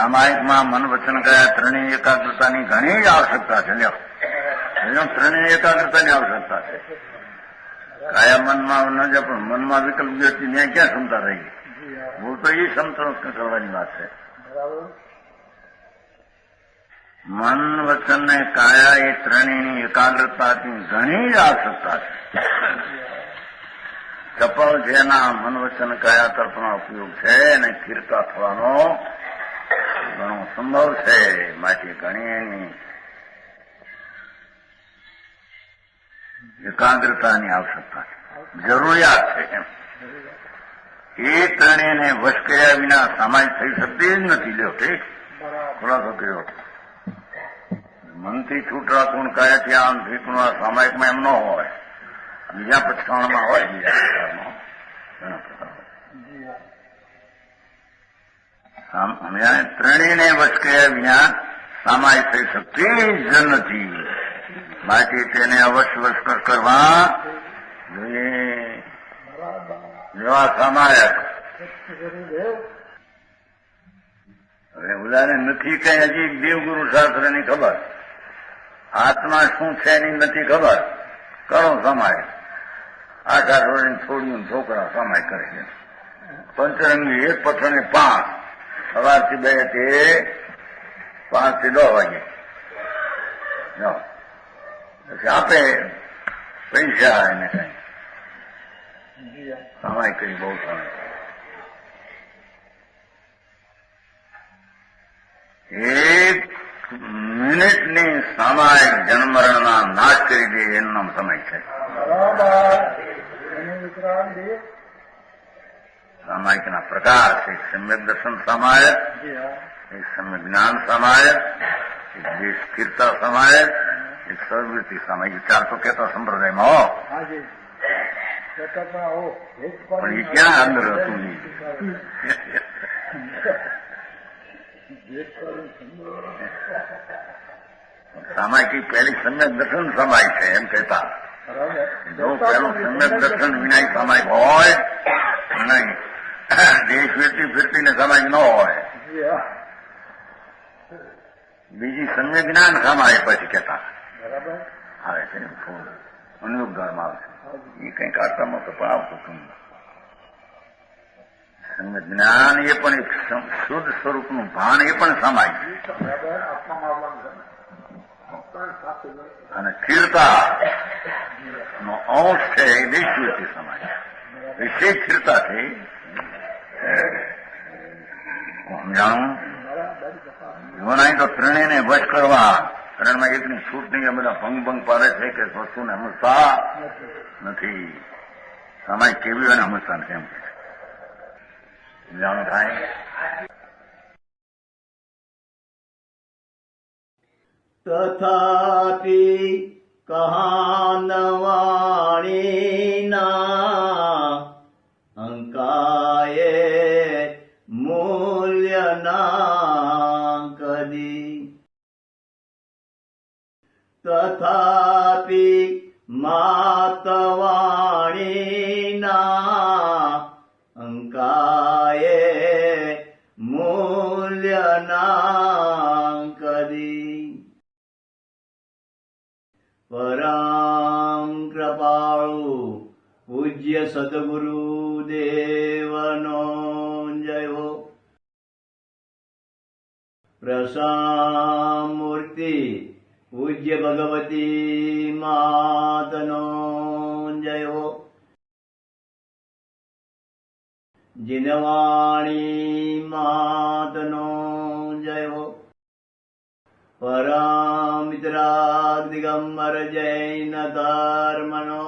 સામાયિકમાં મન વચન કયા ત્રણેય એકાગ્રતાની ઘણી જ આવશ્યકતા છે. લ્યો ત્રણેય એકાગ્રતાની આવશ્યકતા છે. કાયા મનમાં ન જાય પણ મનમાં વિકલ્પ વ્યક્તિ ત્યાં ક્યાં ક્ષમતા રહી? હું તો એ સમતોષ કરવાની વાત છે. મન વચન ને કાયા એ ત્રણેયની એકાગ્રતાની ઘણી જ આવશ્યકતા છે. ચપળ જેના મન વચન કાયા તરફનો ઉપયોગ છે અને સ્થિરતા થવાનો ઘણો સંભવ છે. માટે ઘણી એની એકાગ્રતાની આવશ્યકતા છે, જરૂરિયાત છે. એમ એ ત્રણેયને વશ કર્યા વિના સામાયિક થઈ શકતી જ નથી. લ્યો ઠીક ખુલાસો કર્યો. મનથી છૂટ રાખવું કાયાથી આમ ઠીકનું આ સામાયિકમાં એમ ન હોય, બીજા પ્રકરણમાં હોય, બીજા પ્રકારમાં ઘણા પ્રકાર હોય. ત્રણેયને વશ કર્યા વિના સામાયિક થઈ શકતી જ નથી. બાકી તેને અવશ્ય વશ કરવા જોઈએ. જેવા સામાયક હવે ઉદાહરણ નથી કઈ હજી દેવગુરુ શાસ્ત્રની ખબર, આત્મા શું છે એની નથી ખબર, કરો સમાય. આખા રોડની છોડીને છોકરા સમાય કરે છે. પંચરંગી એક પથ્થરને 5 સવારથી 2 તે 5 થી 10 વાગે પછી આપે પૈસા એને કઈ સમાય કરી બહુ સમય. એક મિનિટની સામાયિક જન્મરણના નાશ કરી દે એનું નામ સમય છે. સામાયિકના પ્રકાર છે. એક સમ્યક દર્શન સામાયક, એક સમ્યક જ્ઞાન સામાયક, એક દેશ સ્થિરતા સામાયક, એક સર્વવૃત્તિ સામાયિક. 4 તો કહેતા સંપ્રદાયમાં હો, પણ એ ક્યાં અંદર હતું નહીં. સામાયિક પહેલી સમ્યક દર્શન સામાયિક છે એમ કહેતા. જો પેલું સમ્યક દર્શન વિનાય સામાયિક હોય નહીં, દેશ ફિરતી ને સામાયિક ન હોય. બીજી સમ્યક જ્ઞાન સામાયિક પછી કહેતા આવે છે. અનુયોગ ધર્મ આવે છે. એ કંઈક આત્મામાં તો પણ આવતું હતું. સમ્યક જ્ઞાન એ પણ એક શુદ્ધ સ્વરૂપનું ભાન, એ પણ સામાયિક. અને સ્થિરતા નો અંશ છે એ નિશ્ચિત સમાય. વિશેષ સ્થિરતા છે. સમજાણું જીવન તો ત્રણેયને વશ કરવા. ત્રણમાં એકની છૂટ નહીં. બધા ભંગ પાડે છે કે વસ્તુને સમજતા નથી. સમાય કેવી હોય ને સમજતા નથી એમ સમજાણું થાય. તથાપિ કહાનવાણીના અંકાયે મૂલ્યના કદી. તથાપિ માતવાણીના અંકાયે મૂલ્યના કદી. પરમ કૃપાળુ પૂજ્ય સદગુરુ દેવનો જય હો. પ્રસામૂર્તિ પૂજ્ય ભગવતી માતનો જય હો. જીનવાણી માતનો જય હો. પરમ મિત્રાગ દિગંબર જૈન ધર્મનો